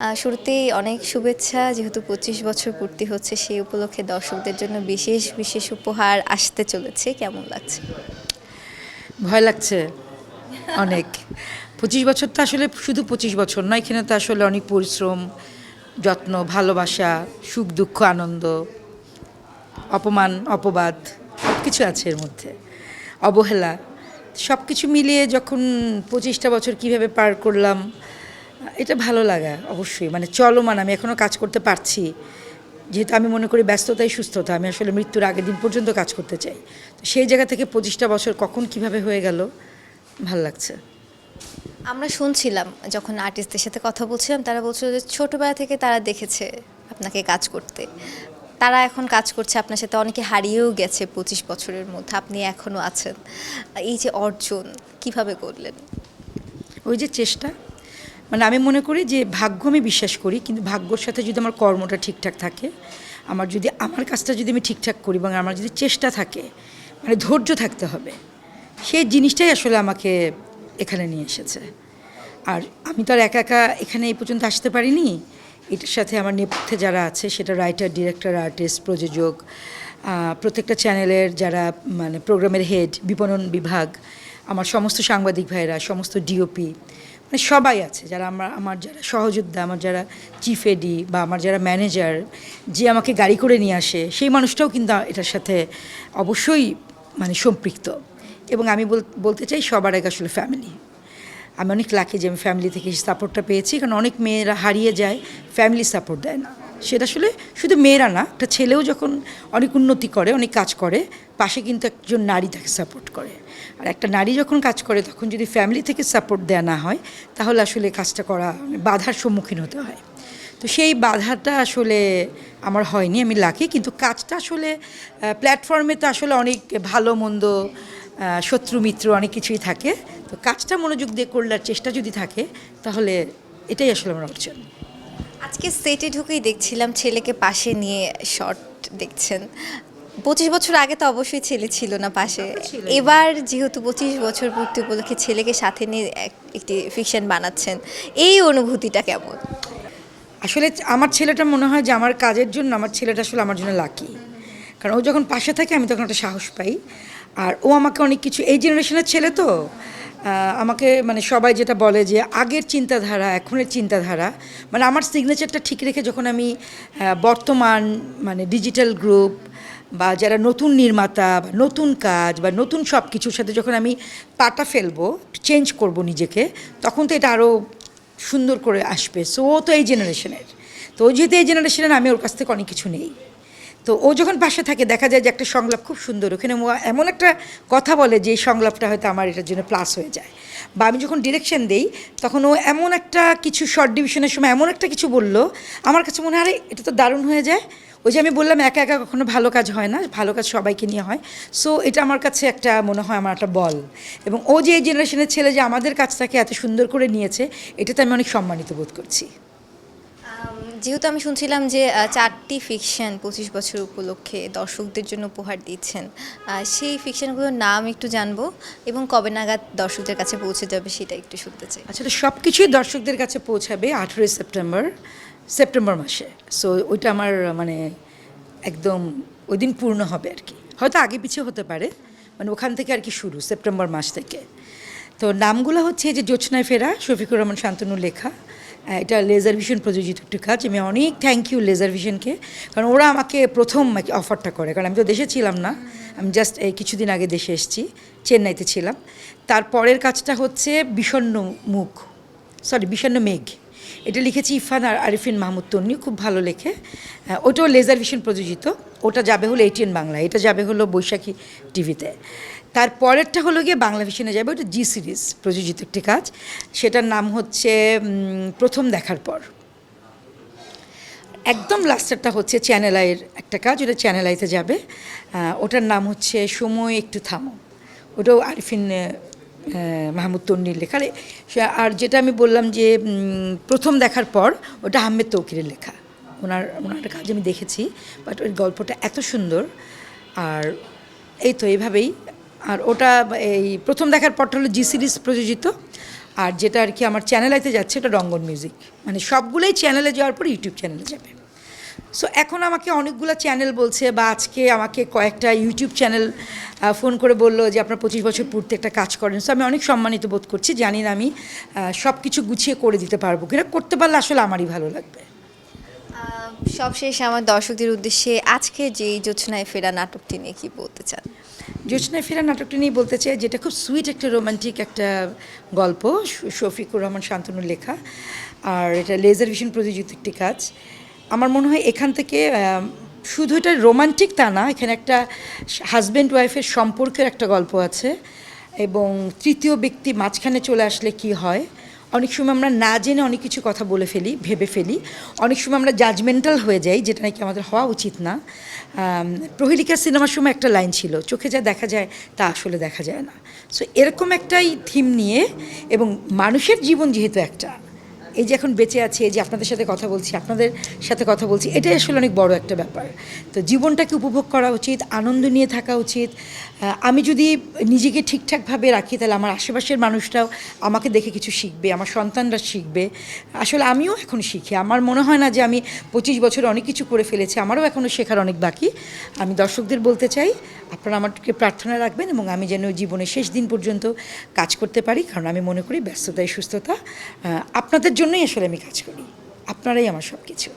শুরুতেই অনেক শুভেচ্ছা যেহেতু ২৫ বছর পূর্তি হচ্ছে সেই উপলক্ষে দর্শকদের জন্য বিশেষ বিশেষ উপহার আসতে চলেছে কেমন লাগছে? ভয় লাগছে অনেক। ২৫ বছর তো আসলে শুধু ২৫ বছর নয়, এখানে তো আসলে অনেক পরিশ্রম, যত্ন, ভালোবাসা, সুখ দুঃখ, আনন্দ, অপমান, অপবাদ সব কিছু আছে এর মধ্যে, অবহেলা। সব কিছু মিলিয়ে যখন ২৫টা বছর কীভাবে পার করলাম, এটা ভালো লাগা অবশ্যই। মানে চলমান, আমি এখনও কাজ করতে পারছি, যেহেতু আমি মনে করি ব্যস্ততাই সুস্থতা। আমি আসলে মৃত্যুর আগের দিন পর্যন্ত কাজ করতে চাই। তো সেই জায়গা থেকে ২৫টা বছর কখন কিভাবে হয়ে গেল, ভাল লাগছে। আমরা শুনছিলাম যখন আর্টিস্টদের সাথে কথা বলছিলাম তারা বলছিল যে ছোটবেলা থেকে তারা দেখেছে আপনাকে কাজ করতে। তারা এখন কাজ করছে আপনার সাথে, অনেকে হারিয়েও গেছে ২৫ বছরের মধ্যে, আপনি এখনও আছেন। এই যে অর্জন কিভাবে করলেন? ওই যে চেষ্টা, মানে আমি মনে করি যে ভাগ্য আমি বিশ্বাস করি, কিন্তু ভাগ্যর সাথে যদি আমার কর্মটা ঠিকঠাক থাকে, আমার কাজটা যদি আমি ঠিকঠাক করি এবং আমার যদি চেষ্টা থাকে, মানে ধৈর্য থাকতে হবে, সেই জিনিসটাই আসলে আমাকে এখানে নিয়ে এসেছে। আর আমি তো আর একা একা এখানে এই পর্যন্ত আসতে পারিনি। এটার সাথে আমার নেপথ্যে যারা আছে, সেটা রাইটার, ডিরেক্টর, আর্টিস্ট, প্রযোজক, প্রত্যেকটা চ্যানেলের যারা মানে প্রোগ্রামের হেড, বিপণন বিভাগ, আমার সমস্ত সাংবাদিক ভাইরা, সমস্ত ডিওপি, মানে সবাই আছে যারা আমার যারা সহযোদ্ধা, আমার যারা চিফ এডি বা আমার যারা ম্যানেজার, যে আমাকে গাড়ি করে নিয়ে আসে, সেই মানুষটাও কিন্তু এটার সাথে অবশ্যই মানে সম্পৃক্ত। এবং আমি বলতে চাই সবার আগে আসলে ফ্যামিলি। আমি অনেক লাকি যে আমি ফ্যামিলি থেকে সাপোর্টটা পেয়েছি, কারণ অনেক মেয়েরা হারিয়ে যায়, ফ্যামিলি সাপোর্ট দেয় না। সেটা আসলে শুধু মেয়েরা না, একটা ছেলেও যখন অনেক উন্নতি করে, অনেক কাজ করে, পাশে কিন্তু একজন নারী তাকে সাপোর্ট করে। আর একটা নারী যখন কাজ করে, তখন যদি ফ্যামিলি থেকে সাপোর্ট দেওয়া না হয়, তাহলে আসলে কাজটা করা বাধার সম্মুখীন হতে হয়। তো সেই বাধাটা আসলে আমার হয়নি, আমি লাকি। কিন্তু কাজটা আসলে প্ল্যাটফর্মে তো আসলে অনেক ভালো মন্দ, শত্রু মিত্র অনেক কিছুই থাকে। তো কাজটা মনোযোগ দিয়ে করলার চেষ্টা যদি থাকে, তাহলে এটাই আসলে আমার অর্জন। আজকে সেটে ঢুকেই দেখছিলাম ছেলেকে পাশে নিয়ে শর্ট দেখছেন। ২৫ বছর আগে তো অবশ্যই ছেলে ছিল না পাশে। এবার যেহেতু ২৫ বছর পূর্তি উপলক্ষে ছেলেকে সাথে নিয়ে একটি ফিকশন বানাচ্ছেন, এই অনুভূতিটা কেমন? আসলে আমার ছেলেটা মনে হয় যে আমার কাজের জন্য আমার ছেলেটা আসলে আমার জন্য লাকি। কারণ ও যখন পাশে থাকে, আমি তখন একটা সাহস পাই। আর ও আমাকে অনেক কিছু, এই জেনারেশনের ছেলে তো আমাকে মানে সবাই যেটা বলে যে আগের চিন্তাধারা, এখনের চিন্তাধারা, মানে আমার সিগনেচারটা ঠিক রেখে যখন আমি বর্তমান মানে ডিজিটাল গ্রুপ বা যারা নতুন নির্মাতা বা নতুন কাজ বা নতুন সব কিছুর সাথে যখন আমি পাটা ফেলবো, চেঞ্জ করব নিজেকে, তখন তো এটা আরও সুন্দর করে আসবে। সো ও তো এই জেনারেশনের, তো ও যেহেতু এই জেনারেশনের, আমি ওর কাছ থেকে অনেক কিছু নেই। তো ও যখন পাশে থাকে, দেখা যায় যে একটা সংলাপ খুব সুন্দর, ওখানে ও এমন একটা কথা বলে যে এই সংলাপটা হয়তো আমার এটার জন্য প্লাস হয়ে যায়। বা আমি যখন ডিরেকশন দেই, তখন ও এমন একটা কিছু শর্ট ডিভিশনের সময় এমন একটা কিছু বললো, আমার কাছে মনে হয় আরে এটা তো দারুণ হয়ে যায়। ওই যে আমি বললাম একা একা কখনো ভালো কাজ হয় না, ভালো কাজ সবাইকে নিয়ে হয়। সো এটা আমার কাছে একটা মনে হয় আমার একটা বল। এবং ও যে এই জেনারেশনের ছেলে যে আমাদের কাজটাকে এত সুন্দর করে নিয়েছে, এটাতে আমি অনেক সম্মানিত বোধ করছি। যেহেতু আমি শুনছিলাম যে ৪টি ফিকশন ২৫ বছর উপলক্ষে দর্শকদের জন্য উপহার দিচ্ছেন, সেই ফিকশনগুলোর নাম একটু জানবো এবং কবে নাগাদ দর্শকদের কাছে পৌঁছে যাবে সেটা একটু শুনতে চাই। আসলে সব কিছুই দর্শকদের কাছে পৌঁছাবে 18 সেপ্টেম্বর, সেপ্টেম্বর মাসে। সো ওইটা আমার মানে একদম ওই দিন পূর্ণ হবে আর কি, হয়তো আগে পিছিয়ে হতে পারে, মানে ওখান থেকে আর কি শুরু, সেপ্টেম্বর মাস থেকে। তো নামগুলো হচ্ছে যে জোছনায় ফেরা, শফিকুর রহমান শান্তনুর লেখা। এটা লেজার ভিশন প্রযোজিত একটি কাজ। আমি অনেক থ্যাংক ইউ লেজার ভিশনকে, কারণ ওরা আমাকে প্রথম অফারটা করে, কারণ আমি তো দেশে ছিলাম না, আমি জাস্ট এই কিছুদিন আগে দেশে এসেছি, চেন্নাইতে ছিলাম। তারপরের কাজটা হচ্ছে বিষণ্ণ মেঘ। এটা লিখেছি ইরফান আর আরিফিন মাহমুদ তন্নি, খুব ভালো লেখে। ওটাও লেজার ভিশন প্রযোজিত, ওটা যাবে হলো ATN বাংলা, এটা যাবে হলো বৈশাখী টিভিতে। তারপরেরটা হলো গিয়ে বাংলা ভিশনে যাবে, ওটা জি সিরিজ প্রযোজিত একটি কাজ, সেটার নাম হচ্ছে প্রথম দেখার পর। একদম লাস্টেরটা হচ্ছে চ্যানেল আইয়ের একটা কাজ, ওটা চ্যানেল আইতে যাবে, ওটার নাম হচ্ছে সময় একটু থামো, ওটাও আরিফিন মাহমুদ তন্নির লেখা। আর যেটা আমি বললাম যে প্রথম দেখার পর, ওটা আহমেদ তৌকিরের লেখা। ওনার কাজ আমি দেখেছি, বাট ওই গল্পটা এত সুন্দর। আর এই তো এইভাবেই। আর ওটা এই প্রথম দেখার পরটা হলো জি সিরিজ প্রযোজিত, আর যেটা আর কি আমার চ্যানেলাইতে যাচ্ছে এটা রঙ্গন মিউজিক, মানে সবগুলোই চ্যানেলে যাওয়ার পর ইউটিউব চ্যানেলে যাবে। সো এখন আমাকে অনেকগুলো চ্যানেল বলছে, বা আজকে আমাকে কয়েকটা ইউটিউব চ্যানেল ফোন করে বললো যে আপনার 25 বছর পূর্তি একটা কাজ করেন। সো আমি অনেক সম্মানিত বোধ করছি, জানি না আমি সব কিছু গুছিয়ে করে দিতে পারবো কিনা, করতে পারলে আসলে আমারই ভালো লাগবে। সবশেষে আমার দর্শকদের উদ্দেশ্যে আজকে যেই জোছনায় ফেরা নাটকটি নিয়ে কি বলতে চান? জোছনায় ফেরা নাটকটা নিয়ে বলতে চাই, যেটা খুব সুইট একটা রোমান্টিক একটা গল্প, শফিকুর রহমান শান্তনুর লেখা, আর এটা লেজার ভিশন প্রযোজিত একটি কাজ। আমার মনে হয় এখান থেকে শুধু এটা রোমান্টিক তা না, এখানে একটা হাজব্যান্ড ওয়াইফের সম্পর্কের একটা গল্প আছে, এবং তৃতীয় ব্যক্তি মাঝখানে চলে আসলে কি হয়। অনেক সময় আমরা না জেনে অনেক কিছু কথা বলে ফেলি, ভেবে ফেলি, অনেক সময় আমরা জাজমেন্টাল হয়ে যাই, যেটা নাকি আমাদের হওয়া উচিত না। প্রহেলিকার সিনেমার সময় একটা লাইন ছিল, চোখে যা দেখা যায় তা আসলে দেখা যায় না। সো এরকম একটাই থিম নিয়ে, এবং মানুষের জীবন যেহেতু একটা, এই যে এখন বেঁচে আছে, এই যে আপনাদের সাথে কথা বলছি, আপনাদের সাথে কথা বলছি, এটাই আসলে অনেক বড় একটা ব্যাপার। তো জীবনটাকে উপভোগ করা উচিত, আনন্দ নিয়ে থাকা উচিত। আমি যদি নিজেকে ঠিকঠাকভাবে রাখি, তাহলে আমার আশেপাশের মানুষরাও আমাকে দেখে কিছু শিখবে, আমার সন্তানরা শিখবে। আসলে আমিও এখন শিখি, আমার মনে হয় না যে আমি 25 বছরে অনেক কিছু করে ফেলেছি, আমারও এখনও শেখার অনেক বাকি। আমি দর্শকদের বলতে চাই, আপনারা আমাকে প্রার্থনা রাখবেন, এবং আমি যেন জীবনের শেষ দিন পর্যন্ত কাজ করতে পারি, কারণ আমি মনে করি ব্যস্ততায় সুস্থতা। আপনাদের জন্যই আসলে আমি কাজ করি, আপনারাই আমার সব কিছু।